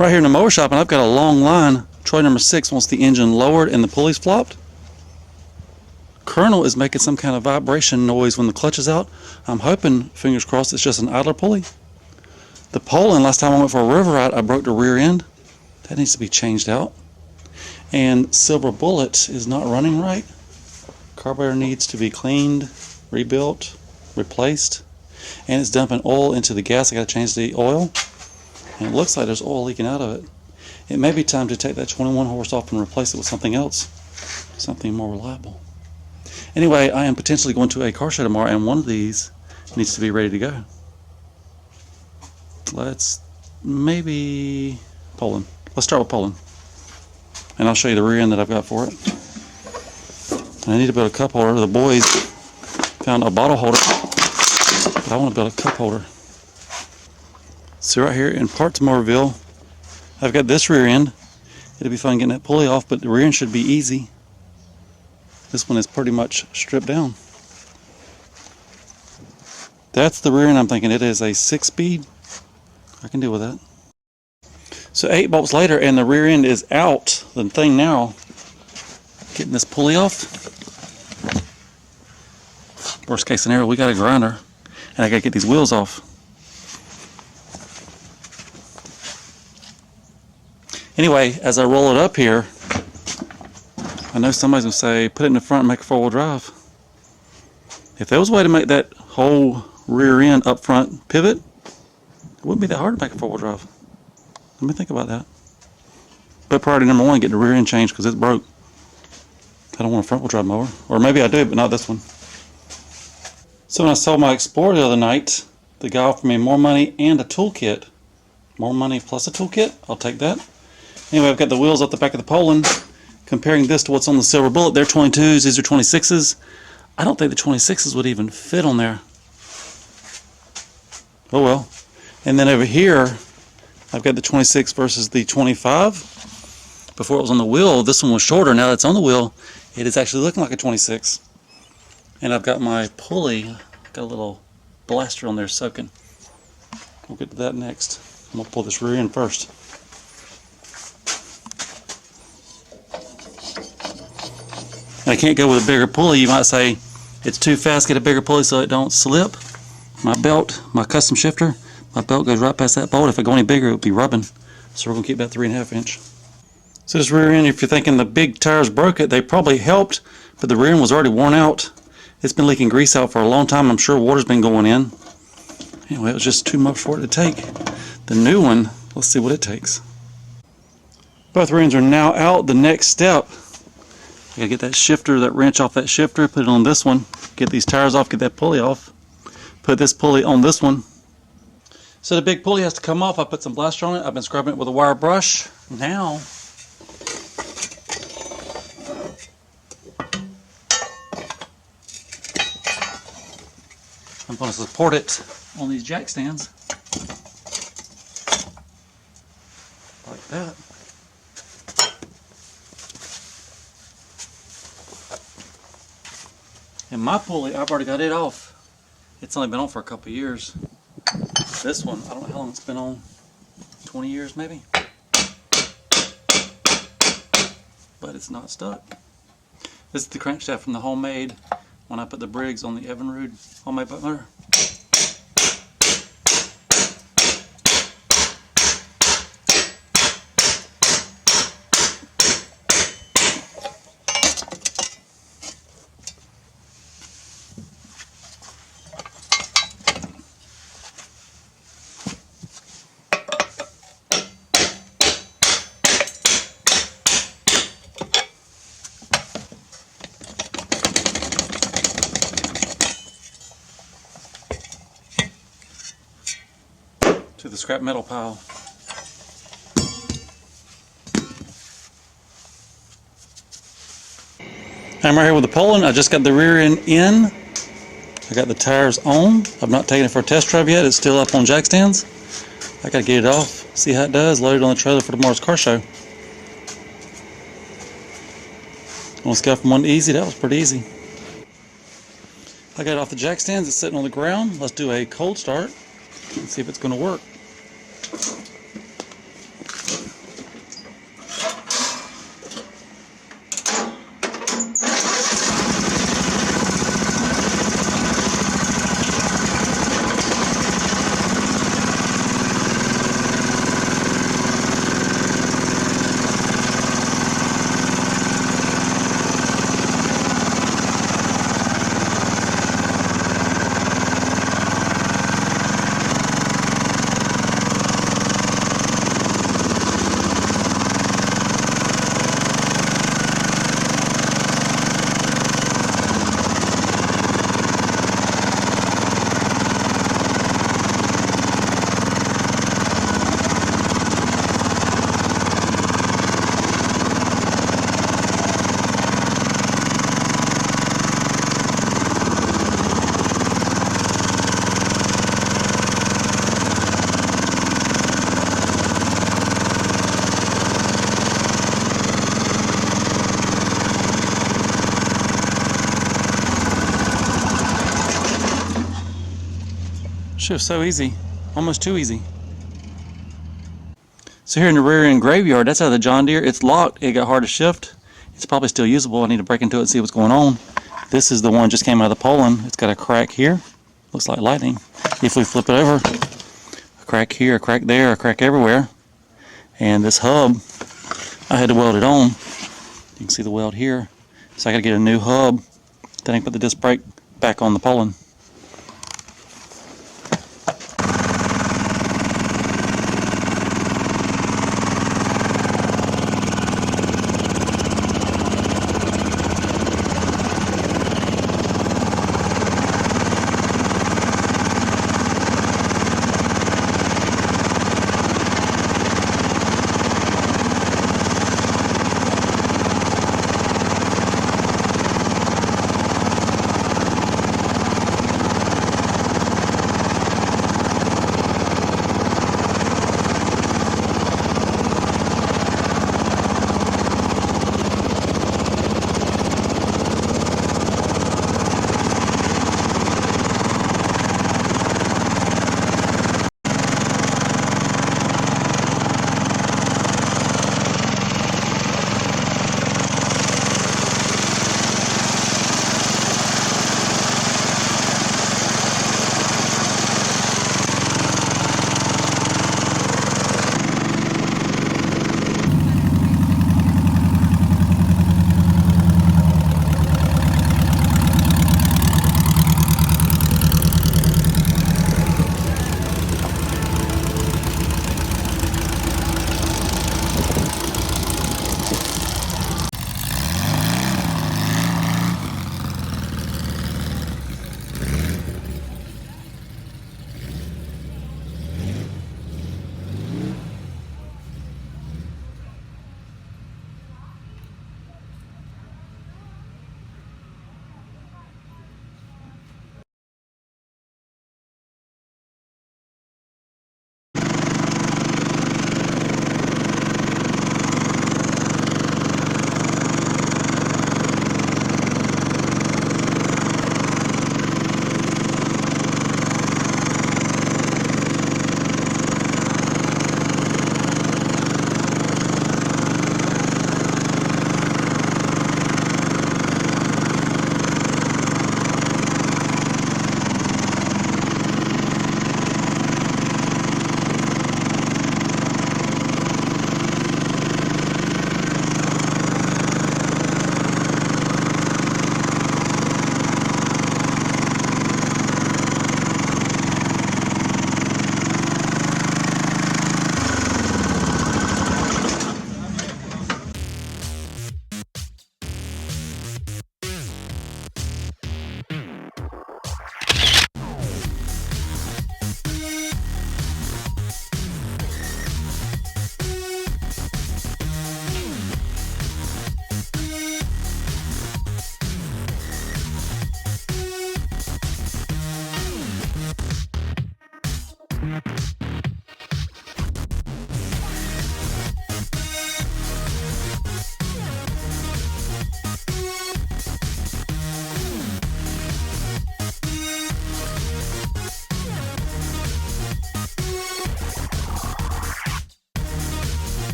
Right here in the mower shop, and I've got a long line. Troy number 6 wants the engine lowered and the pulleys flopped. Colonel is making some kind of vibration noise when the clutch is out. I'm hoping, fingers crossed, it's just an idler pulley. The Poulan, last time I went for a river ride, I broke the rear end. That needs to be changed out. And Silver Bullet is not running right. Carburetor needs to be cleaned, rebuilt, replaced. And it's dumping oil into the gas. I got to change the oil. And it looks like there's oil leaking out of it. It may be time to take that 21 horse off and replace it with something else. Something more reliable. Anyway, I am potentially going to a car show tomorrow, and one of these needs to be ready to go. Let's maybe Poulan. Let's start with Poulan. And I'll show you the rear end that I've got for it. And I need to build a cup holder. The boys found a bottle holder, but I want to build a cup holder. So right here in Parts Motorville, I've got this rear end. It'll be fun getting that pulley off, but the rear end should be easy. This one is pretty much stripped down. That's the rear end. I'm thinking it is a 6-speed. I can deal with that. So 8 bolts later, and the rear end is out. The thing now, getting this pulley off. Worst case scenario, we got a grinder, and I gotta get these wheels off. Anyway, as I roll it up here, I know somebody's gonna say, put it in the front and make a 4-wheel drive. If there was a way to make that whole rear end up front pivot, it wouldn't be that hard to make a 4-wheel drive. Let me think about that. But priority number 1, get the rear end changed because it's broke. I don't want a front wheel drive mower. Or maybe I do, but not this one. So when I sold my Explorer the other night, the guy offered me more money and a toolkit. More money plus a toolkit? I'll take that. Anyway, I've got the wheels off the back of the Poulan. Comparing this to what's on the Silver Bullet, they're 22s, these are 26s. I don't think the 26s would even fit on there. Oh well. And then over here, I've got the 26 versus the 25. Before it was on the wheel, this one was shorter. Now that it's on the wheel, it is actually looking like a 26. And I've got my pulley, got a little blaster on there soaking. We'll get to that next. I'm going to pull this rear end first. And I can't go with a bigger pulley. You might say it's too fast, get a bigger pulley so it don't slip. My belt, my custom shifter, my belt goes right past that bolt. If I go any bigger, it would be rubbing. So we're going to keep that 3.5 inch. So this rear end, if you're thinking the big tires broke it, they probably helped, but the rear end was already worn out. It's been leaking grease out for a long time. I'm sure water's been going in. Anyway, it was just too much for it to take. The new one, let's see what it takes. Both rear ends are now out. The next step, I gotta get that shifter, that wrench off that shifter, put it on this one, get these tires off, get that pulley off, put this pulley on this one. So the big pulley has to come off. I put some blaster on it. I've been scrubbing it with a wire brush. Now, I'm going to support it on these jack stands. Like that. And my pulley, I've already got it off. It's only been on for a couple of years. This one, I don't know how long it's been on. 20 years maybe. But it's not stuck. This is the crankshaft from the Homemade when I put the Briggs on the Evinrude Homemade Butler. To the scrap metal pile. I'm right here with the Poulan. I just got the rear end in. I got the tires on. I've not taken it for a test drive yet. It's still up on jack stands. I gotta get it off, see how it does, load it on the trailer for tomorrow's car show. Let's go from 1 to easy. That was pretty easy. I got it off the jack stands. It's sitting on the ground. Let's do a cold start and see if it's going to work. shift so easy, almost too easy. So here in the rear end graveyard, that's out of the John Deere. It's locked, it got hard to shift. It's probably still usable. I need to break into it and see what's going on. This is the one just came out of the Poulan. It's got a crack here. Looks like lightning. If we flip it over, a crack here, a crack there, a crack everywhere. And this hub, I had to weld it on. You can see the weld here. So I got to get a new hub. Then I can put the disc brake back on the Poulan.